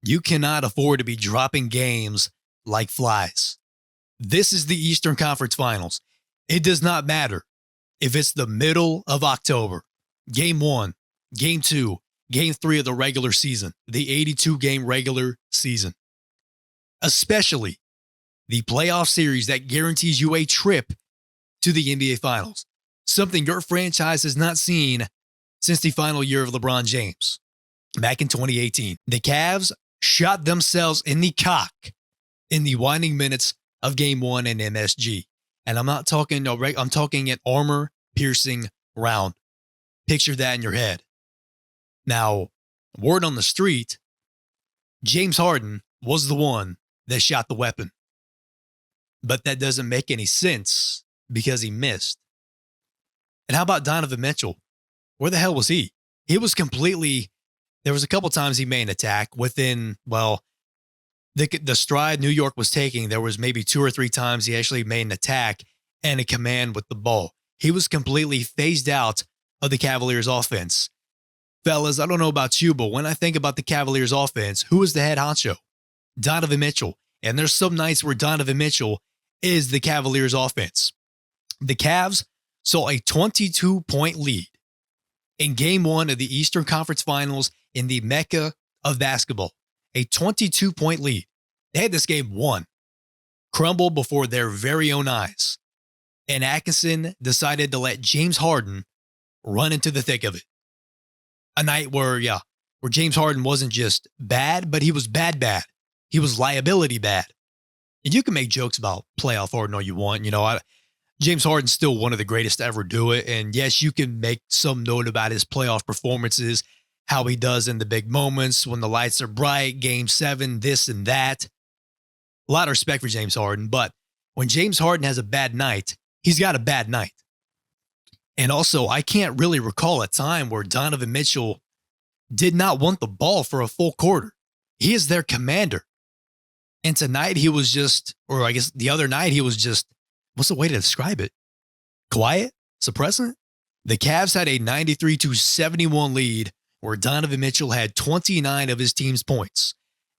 You cannot afford to be dropping games like flies. This is the Eastern Conference Finals. It does not matter if it's the middle of October, game 1, game 2, game 3 of the regular season, the 82-game regular season. Especially the playoff series that guarantees you a trip to the NBA Finals. Something your franchise has not seen since the final year of LeBron James. Back in 2018, the Cavs shot themselves in the cock in the winding minutes of Game 1 in MSG. And I'm not talking, I'm talking an armor-piercing round. Picture that in your head. Now, word on the street, James Harden was the one that shot the weapon. But that doesn't make any sense because he missed. And how about Donovan Mitchell? Where the hell was he? He was completely, there was a couple times he made an attack within, well, the stride New York was taking. There was maybe 2 or 3 times he actually made an attack and a command with the ball. He was completely phased out of the Cavaliers offense. Fellas, I don't know about you, but when I think about the Cavaliers offense, who is the head honcho? Donovan Mitchell. And there's some nights where Donovan Mitchell is the Cavaliers offense. The Cavs saw a 22-point lead in Game 1 of the Eastern Conference Finals in the Mecca of basketball. A 22-point lead. They had this game won, crumbled before their very own eyes. And Atkinson decided to let James Harden run into the thick of it. A night where James Harden wasn't just bad, but he was bad. He was liability bad. And you can make jokes about playoff Harden all you want. James Harden's still one of the greatest to ever do it. And yes, you can make some note about his playoff performances, how he does in the big moments when the lights are bright, Game 7, this and that. A lot of respect for James Harden, but when James Harden has a bad night, he's got a bad night. And also, I can't really recall a time where Donovan Mitchell did not want the ball for a full quarter. He is their commander. And tonight he was just, or I guess the other night he was just, what's the way to describe it? Quiet? Suppressant? The Cavs had a 93-71 lead where Donovan Mitchell had 29 of his team's points.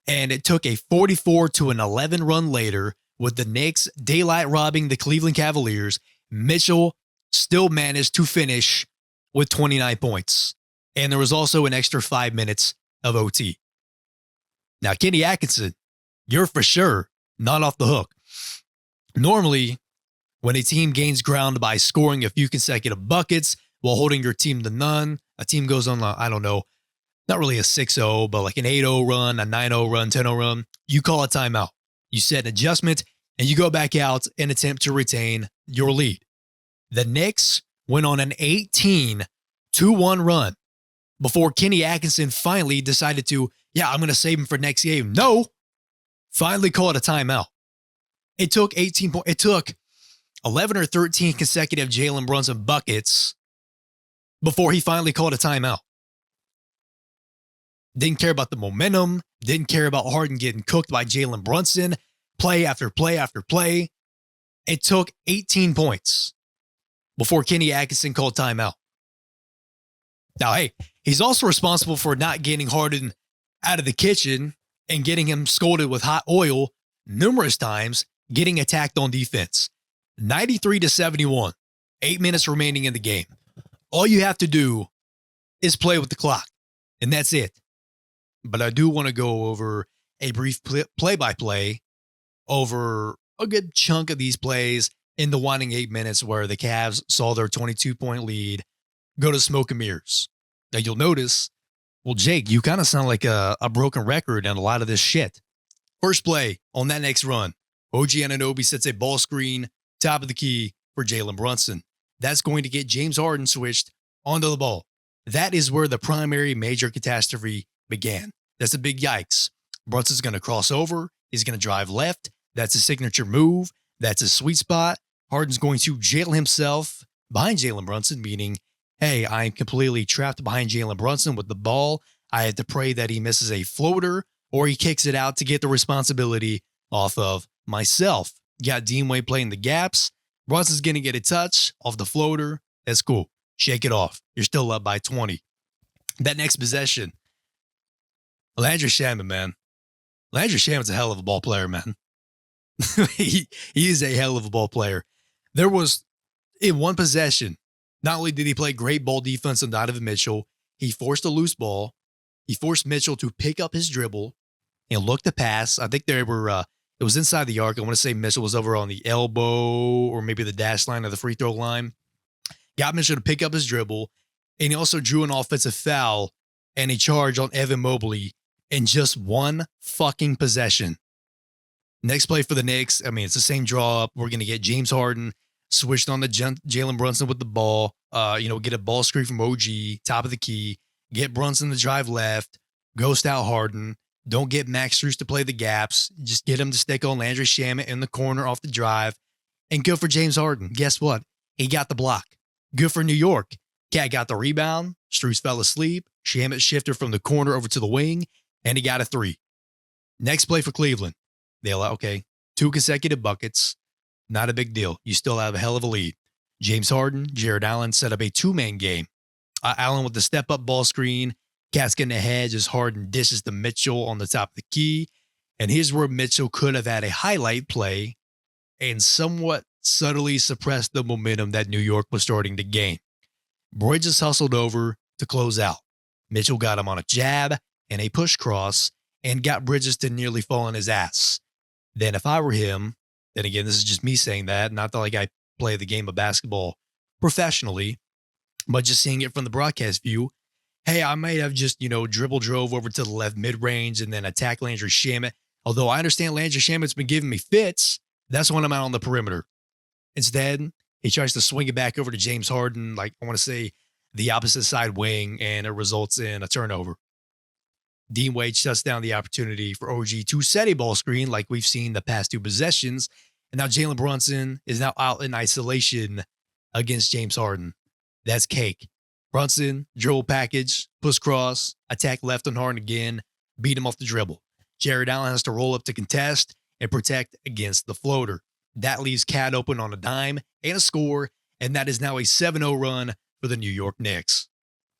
And it took a 44-11 run later with the Knicks daylight robbing the Cleveland Cavaliers. Mitchell still managed to finish with 29 points. And there was also an extra 5 minutes of OT. Now, Kenny Atkinson, you're for sure not off the hook. Normally, when a team gains ground by scoring a few consecutive buckets while holding your team to none, a team goes on, I don't know, not really a 6-0, but like an 8-0 run, a 9-0 run, 10-0 run, you call a timeout. You set an adjustment, and you go back out and attempt to retain your lead. The Knicks went on an 18-1 run before Kenny Atkinson finally decided to, I'm going to save him for next game. No, finally called a timeout. It took 11 or 13 consecutive Jalen Brunson buckets before he finally called a timeout. Didn't care about the momentum. Didn't care about Harden getting cooked by Jalen Brunson. Play after play after play. It took 18 points before Kenny Atkinson called timeout. Now, hey, he's also responsible for not getting Harden out of the kitchen and getting him scolded with hot oil numerous times, getting attacked on defense. 93-71, 8 minutes remaining in the game. All you have to do is play with the clock, and that's it. But I do want to go over a brief play-by-play over a good chunk of these plays in the winding 8 minutes where the Cavs saw their 22-point lead go to smoke and mirrors. Now you'll notice, well, Jake, you kind of sound like a broken record and a lot of this shit. First play on that next run, OG Anunoby sets a ball screen, top of the key for Jalen Brunson. That's going to get James Harden switched onto the ball. That is where the primary major catastrophe began. That's a big yikes. Brunson's going to cross over. He's going to drive left. That's his signature move. That's his sweet spot. Harden's going to jail himself behind Jalen Brunson, meaning, hey, I'm completely trapped behind Jalen Brunson with the ball. I have to pray that he misses a floater or he kicks it out to get the responsibility off of myself. You got Dean Wade playing the gaps. Brunson's going to get a touch off the floater. That's cool. Shake it off. You're still up by 20. That next possession, Landry Shamet, man. Landry Shamet's a hell of a ball player, man. he is a hell of a ball player. There was, in one possession, not only did he play great ball defense on Donovan Mitchell, he forced a loose ball. He forced Mitchell to pick up his dribble and look to pass. I think it was inside the arc. I want to say Mitchell was over on the elbow or maybe the dash line or the free throw line. Got Mitchell to pick up his dribble, and he also drew an offensive foul and a charge on Evan Mobley in just one fucking possession. Next play for the Knicks, I mean, it's the same draw up. We're going to get James Harden switched on to Jalen Brunson with the ball, get a ball screen from OG, top of the key, get Brunson to drive left, ghost out Harden, don't get Max Strus to play the gaps, just get him to stick on Landry Shamet in the corner off the drive, and good for James Harden. Guess what? He got the block. Good for New York. Cat got the rebound, Strus fell asleep, Shamet shifted from the corner over to the wing, and he got a three. Next play for Cleveland. They allow, 2 consecutive buckets. Not a big deal. You still have a hell of a lead. James Harden, Jared Allen set up a 2-man game. Allen with the step-up ball screen. Cat's getting ahead as Harden dishes to Mitchell on the top of the key. And here's where Mitchell could have had a highlight play and somewhat subtly suppressed the momentum that New York was starting to gain. Bridges hustled over to close out. Mitchell got him on a jab and a push cross and got Bridges to nearly fall on his ass. Then if I were him, then again, this is just me saying that, not that like I play the game of basketball professionally, but just seeing it from the broadcast view. Hey, I might have just, dribble drove over to the left mid-range and then attack Landry Shamet. Although I understand Landry Shamet's been giving me fits, that's when I'm out on the perimeter. Instead, he tries to swing it back over to James Harden, like I want to say the opposite side wing, and it results in a turnover. Dean Wade shuts down the opportunity for OG to set a ball screen like we've seen the past 2 possessions. And now Jalen Brunson is now out in isolation against James Harden. That's cake. Brunson, dribble package, push cross, attack left on Harden again, beat him off the dribble. Jared Allen has to roll up to contest and protect against the floater. That leaves Cat open on a dime and a score, and that is now a 7-0 run for the New York Knicks.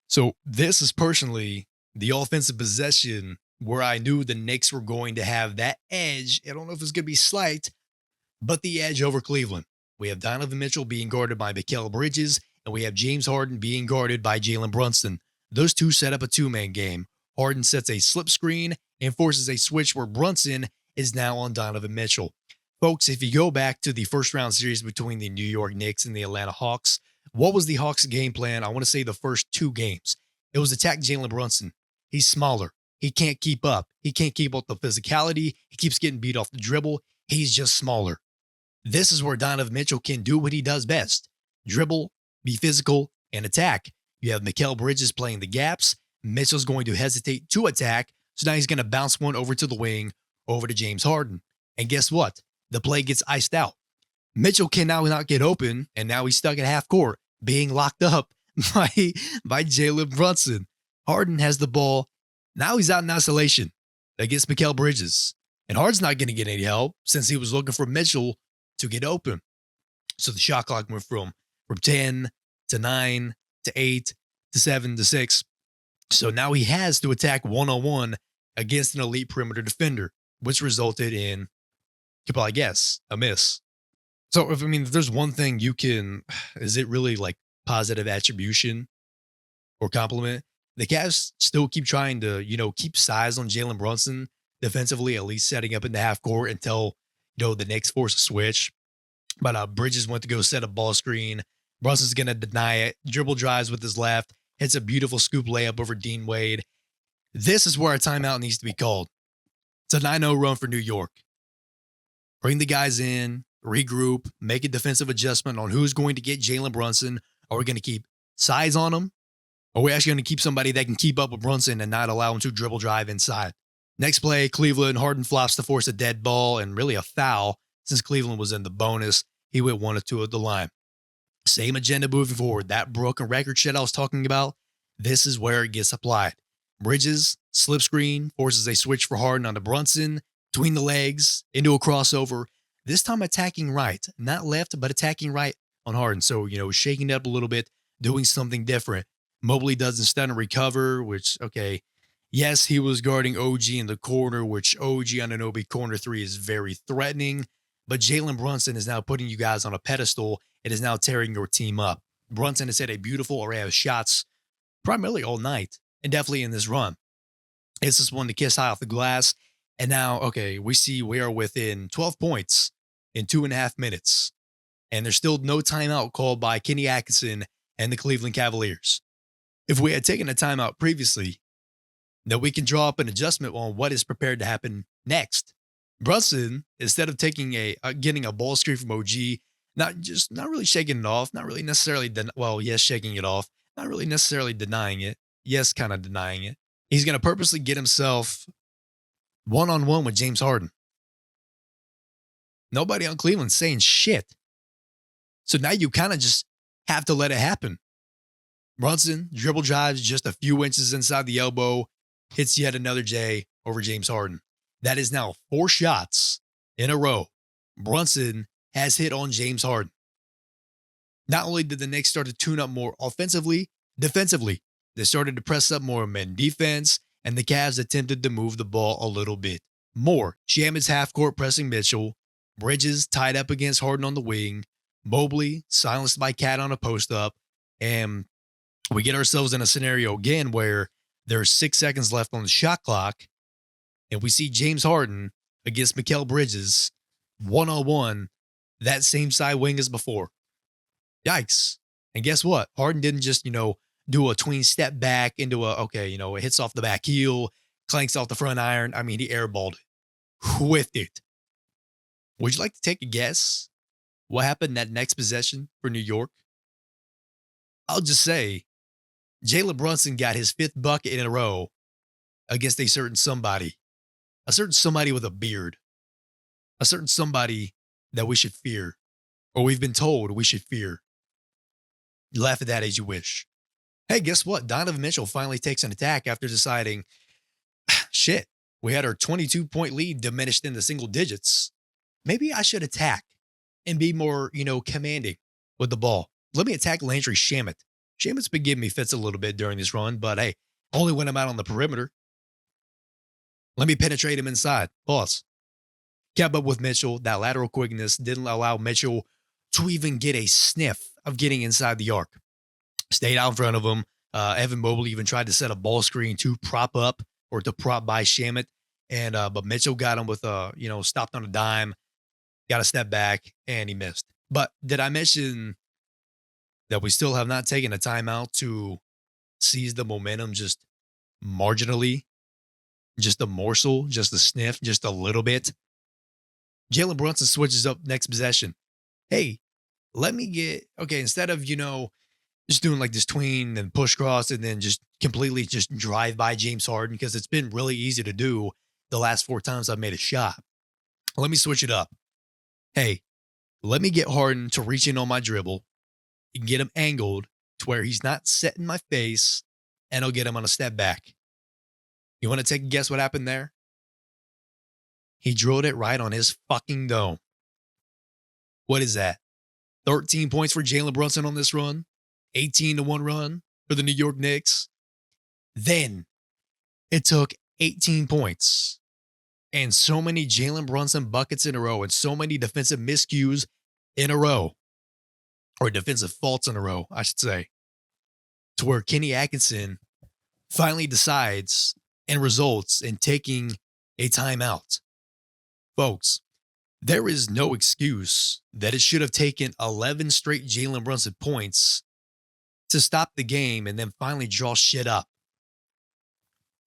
So this is personally the offensive possession where I knew the Knicks were going to have that edge. I don't know if it's going to be slight, but the edge over Cleveland. We have Donovan Mitchell being guarded by Mikal Bridges, and we have James Harden being guarded by Jalen Brunson. Those two set up a 2-man game. Harden sets a slip screen and forces a switch where Brunson is now on Donovan Mitchell. Folks, if you go back to the first round series between the New York Knicks and the Atlanta Hawks, what was the Hawks' game plan? I want to say the first 2 games. It was attack Jalen Brunson. He's smaller. He can't keep up. He can't keep up the physicality. He keeps getting beat off the dribble. He's just smaller. This is where Donovan Mitchell can do what he does best. Dribble, be physical, and attack. You have Mikal Bridges playing the gaps. Mitchell's going to hesitate to attack, so now he's going to bounce one over to the wing, over to James Harden. And guess what? The play gets iced out. Mitchell can now not get open, and now he's stuck at half court, being locked up by Jalen Brunson. Harden has the ball. Now he's out in isolation against Mikal Bridges. And Harden's not going to get any help since he was looking for Mitchell to get open. So the shot clock went from 10 to 9 to 8 to 7 to 6. So now he has to attack one-on-one against an elite perimeter defender, which resulted in, you could probably guess, a miss. So, if there's one thing is it really like positive attribution or compliment? The Cavs still keep trying to, keep size on Jalen Brunson defensively, at least setting up in the half court until, the Knicks force a switch. But Bridges went to go set a ball screen. Brunson's going to deny it. Dribble drives with his left. Hits a beautiful scoop layup over Dean Wade. This is where a timeout needs to be called. It's a 9-0 run for New York. Bring the guys in, regroup, make a defensive adjustment on who's going to get Jalen Brunson. Are we going to keep size on him? Or are we actually going to keep somebody that can keep up with Brunson and not allow him to dribble drive inside? Next play, Cleveland, Harden flops to force a dead ball and really a foul. Since Cleveland was in the bonus, he went 1 or 2 at the line. Same agenda moving forward. That broken record shit I was talking about, this is where it gets applied. Bridges, slip screen, forces a switch for Harden onto Brunson, between the legs, into a crossover. This time attacking right, not left, but attacking right on Harden. So, shaking it up a little bit, doing something different. Mobley doesn't stun and recover, which, okay, Yes, he was guarding OG in the corner, which OG Anunoby corner three is very threatening. But Jalen Brunson is now putting you guys on a pedestal. It is now tearing your team up. Brunson has hit a beautiful array of shots primarily all night and definitely in this run. It's just one to kiss high off the glass. And now, okay, we see we are within 12 points in 2.5 minutes. And there's still no timeout called by Kenny Atkinson and the Cleveland Cavaliers. If we had taken a timeout previously, then we can draw up an adjustment on what is prepared to happen next. Brunson, instead of taking getting a ball screen from OG, not really shaking it off, not really necessarily yes, shaking it off, not really necessarily denying it, yes, kind of denying it. He's going to purposely get himself one-on-one with James Harden. Nobody on Cleveland's saying shit. So now you kind of just have to let it happen. Brunson dribble drives just a few inches inside the elbow, hits yet another J over James Harden. That is now 4 shots in a row Brunson has hit on James Harden. Not only did the Knicks start to tune up more offensively, defensively, they started to press up more men defense, and the Cavs attempted to move the ball a little bit more. Shaman's half-court pressing Mitchell, Bridges tied up against Harden on the wing, Mobley silenced by Cat on a post-up, and we get ourselves in a scenario again where there's 6 seconds left on the shot clock, and we see James Harden against Mikal Bridges, one-on-one, that same side wing as before. Yikes. And guess what? Harden didn't just, do a tween step back into it hits off the back heel, clanks off the front iron. I mean, he airballed it, whiffed it. Would you like to take a guess what happened that next possession for New York? I'll just say Jalen Brunson got his 5th bucket in a row against a certain somebody with a beard, a certain somebody that we should fear, or we've been told we should fear. You laugh at that as you wish. Hey, guess what? Donovan Mitchell finally takes an attack after deciding, shit, we had our 22-point lead diminished into single digits. Maybe I should attack and be more, commanding with the ball. Let me attack Landry Shamet. Shamet's been giving me fits a little bit during this run, but hey, only when I'm out on the perimeter. Let me penetrate him inside. Pause. Kept up with Mitchell. That lateral quickness didn't allow Mitchell to even get a sniff of getting inside the arc. Stayed out in front of him. Evan Mobley even tried to set a ball screen to prop up or to prop by Shamet. But Mitchell got him with stopped on a dime, got a step back, and he missed. But did I mention that we still have not taken a timeout to seize the momentum just marginally? Just a morsel, just a sniff, just a little bit. Jalen Brunson switches up next possession. Hey, let me instead of, just doing like this tween and push cross and then just completely just drive by James Harden, because it's been really easy to do the last 4 times I've made a shot. Let me switch it up. Hey, let me get Harden to reach in on my dribble and get him angled to where he's not set in my face, and I'll get him on a step back. You want to take a guess what happened there? He drilled it right on his fucking dome. What is that? 13 points for Jalen Brunson on this run. 18-1 run for the New York Knicks. Then it took 18 points and so many Jalen Brunson buckets in a row and so many defensive miscues in a row, or defensive faults in a row, I should say, to where Kenny Atkinson finally decides and results in taking a timeout. Folks, there is no excuse that it should have taken 11 straight Jalen Brunson points to stop the game and then finally draw shit up.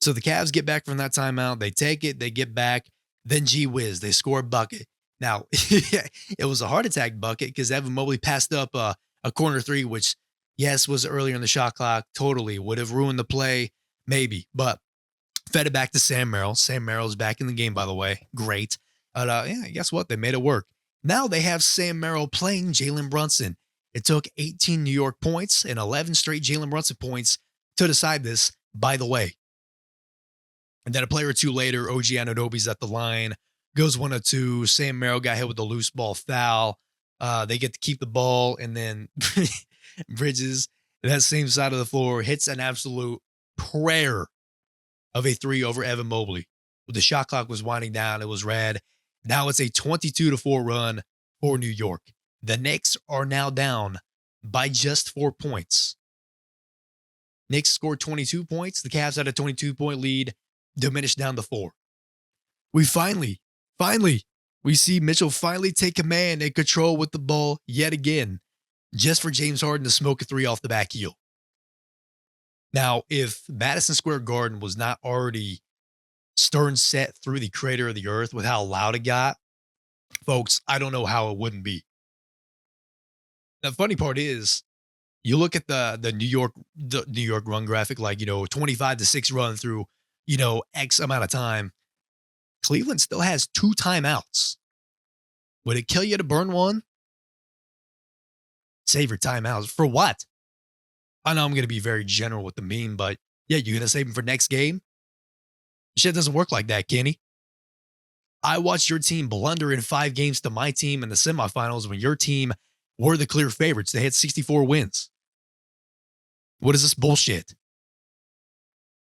So the Cavs get back from that timeout. They take it. They get back. Then gee whiz, they score a bucket. Now, it was a heart attack bucket because Evan Mobley passed up a corner three, which, yes, was earlier in the shot clock. Totally would have ruined the play, maybe. But fed it back to Sam Merrill. Sam Merrill's back in the game, by the way. Great. But guess what? They made it work. Now they have Sam Merrill playing Jalen Brunson. It took 18 New York points and 11 straight Jalen Brunson points to decide this, by the way. And then a play or two later, OG Anunoby's at the line, goes 1 or 2. Sam Merrill got hit with a loose ball foul. They get to keep the ball, and then Bridges, that same side of the floor, hits an absolute prayer of a three over Evan Mobley. The shot clock was winding down. It was red. Now it's a 22-4 run for New York. The Knicks are now down by just 4 points. Knicks scored 22 points. The Cavs had a 22-point lead, diminished down to 4. We finally, we see Mitchell finally take command and control with the ball yet again, just for James Harden to smoke a three off the back heel. Now, if Madison Square Garden was not already stern set through the crater of the earth with how loud it got, folks, I don't know how it wouldn't be. The funny part is, you look at the New York run graphic, like, 25-6 run through, X amount of time. Cleveland still has 2 timeouts. Would it kill you to burn one? Save your timeouts. For what? I know I'm going to be very general with the meme, but yeah, you're going to save them for next game? Shit doesn't work like that, Kenny. I watched your team blunder in 5 games to my team in the semifinals when your team were the clear favorites. They had 64 wins. What is this bullshit?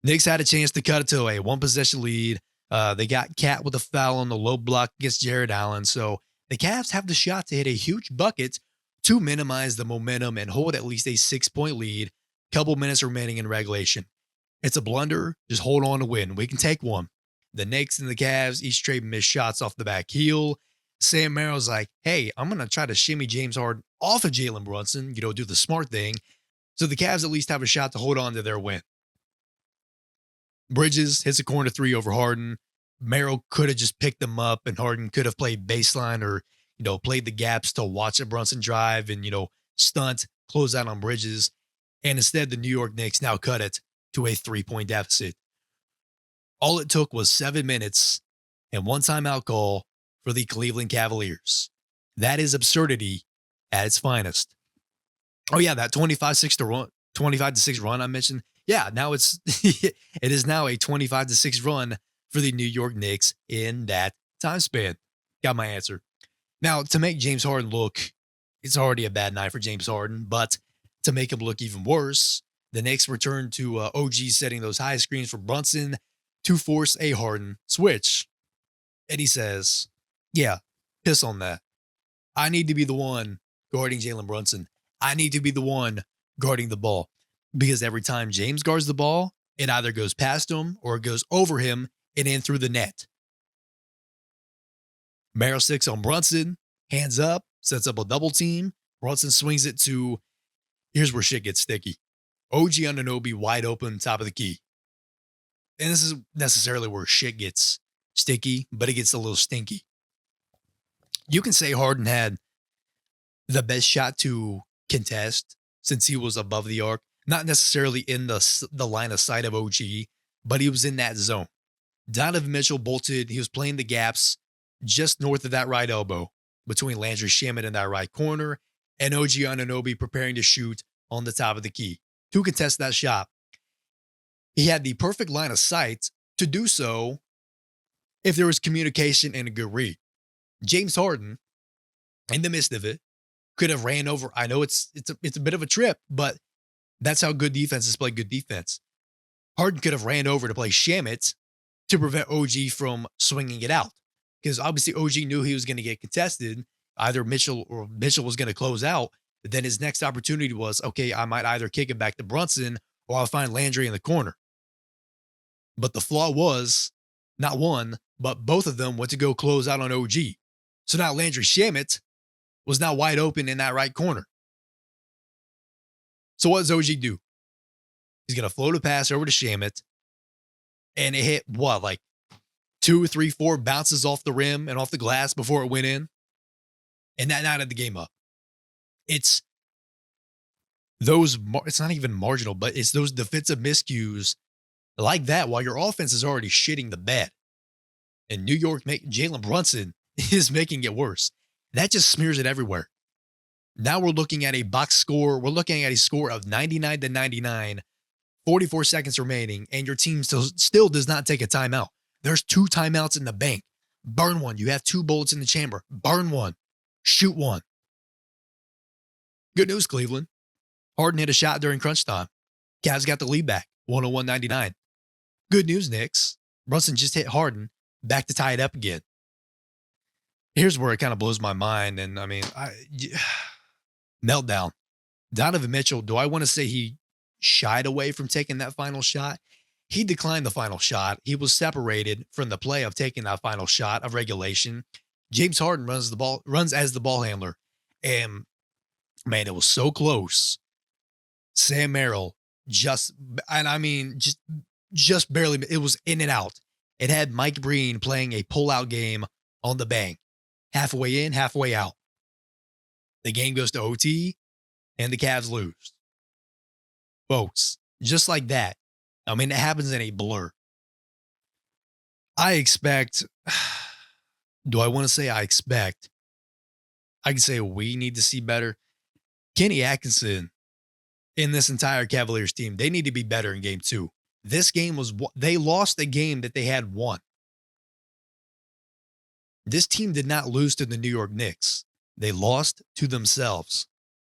Knicks had a chance to cut it to a 1-possession lead. They got Cat with a foul on the low block against Jared Allen. So the Cavs have the shot to hit a huge bucket to minimize the momentum and hold at least a 6-point lead. Couple minutes remaining in regulation. It's a blunder. Just hold on to win. We can take one. The Knicks and the Cavs each trade missed shots off the back heel. Sam Merrill's like, hey, I'm going to try to shimmy James Harden off of Jalen Brunson, do the smart thing. So the Cavs at least have a shot to hold on to their win. Bridges hits a corner 3 over Harden. Merrill could have just picked them up, and Harden could have played baseline or, played the gaps to watch a Brunson drive and, stunt, close out on Bridges. And instead, the New York Knicks now cut it to a 3-point deficit. All it took was 7 minutes and 1 timeout call for the Cleveland Cavaliers. That is absurdity at its finest. Oh yeah, that 25-6 run I mentioned. Yeah, now it is now a 25-6 run for the New York Knicks in that time span. Got my answer. Now, to make James Harden look, it's already a bad night for James Harden, but to make him look even worse, the Knicks return to OG setting those high screens for Brunson to force a Harden switch. And he says, yeah, piss on that. I need to be the one guarding Jalen Brunson. I need to be the one guarding the ball. Because every time James guards the ball, it either goes past him or it goes over him and in through the net. Merrill sticks on Brunson, hands up, sets up a double team. Brunson swings it to, here's where shit gets sticky. OG Anunoby wide open, top of the key. And this is necessarily where shit gets sticky, but it gets a little stinky. You can say Harden had the best shot to contest since he was above the arc. Not necessarily in the line of sight of OG, but he was in that zone. Donovan Mitchell bolted. He was playing the gaps just north of that right elbow between Landry Shamet in that right corner and OG Anunoby preparing to shoot on the top of the key to contest that shot. He had the perfect line of sight to do so if there was communication and a good read. James Harden, in the midst of it, could have ran over. I know it's a bit of a trip, but that's how good defenses play good defense. Harden could have ran over to play Shamet to prevent OG from swinging it out. Because obviously OG knew he was going to get contested. Either Mitchell was going to close out. But then his next opportunity was, okay, I might either kick it back to Brunson or I'll find Landry in the corner. But the flaw was, not one, but both of them went to go close out on OG. So now Landry Shamet was now wide open in that right corner. So what does OG do? He's going to float a pass over to Shamet. And it hit, like 2, 3, 4 bounces off the rim and off the glass before it went in. And that knotted the game up. It's not even marginal, but it's those defensive miscues like that while your offense is already shitting the bed. And New York, Jalen Brunson is making it worse. That just smears it everywhere. Now we're looking at a box score. We're looking at a score of 99-99, 44 seconds remaining, and your team still does not take a timeout. There's 2 timeouts in the bank. Burn one. You have 2 bullets in the chamber. Burn one. Shoot one. Good news, Cleveland. Harden hit a shot during crunch time. Cavs got the lead back, 101-99. Good news, Knicks. Brunson just hit Harden back to tie it up again. Here's where it kind of blows my mind. And I mean, meltdown. Donovan Mitchell, do I want to say he shied away from taking that final shot? He declined the final shot. He was separated from the play of taking that final shot of regulation. James Harden runs as the ball handler. And man, it was so close. Sam Merrill just barely, it was in and out. It had Mike Breen playing a pullout game on the bank. Halfway in, halfway out. The game goes to OT and the Cavs lose. Folks, just like that. I mean, it happens in a blur. I expect, do I want to say I expect? I can say we need to see better. Kenny Atkinson in this entire Cavaliers team, they need to be better in game 2. This game they lost a game that they had won. This team did not lose to the New York Knicks. They lost to themselves.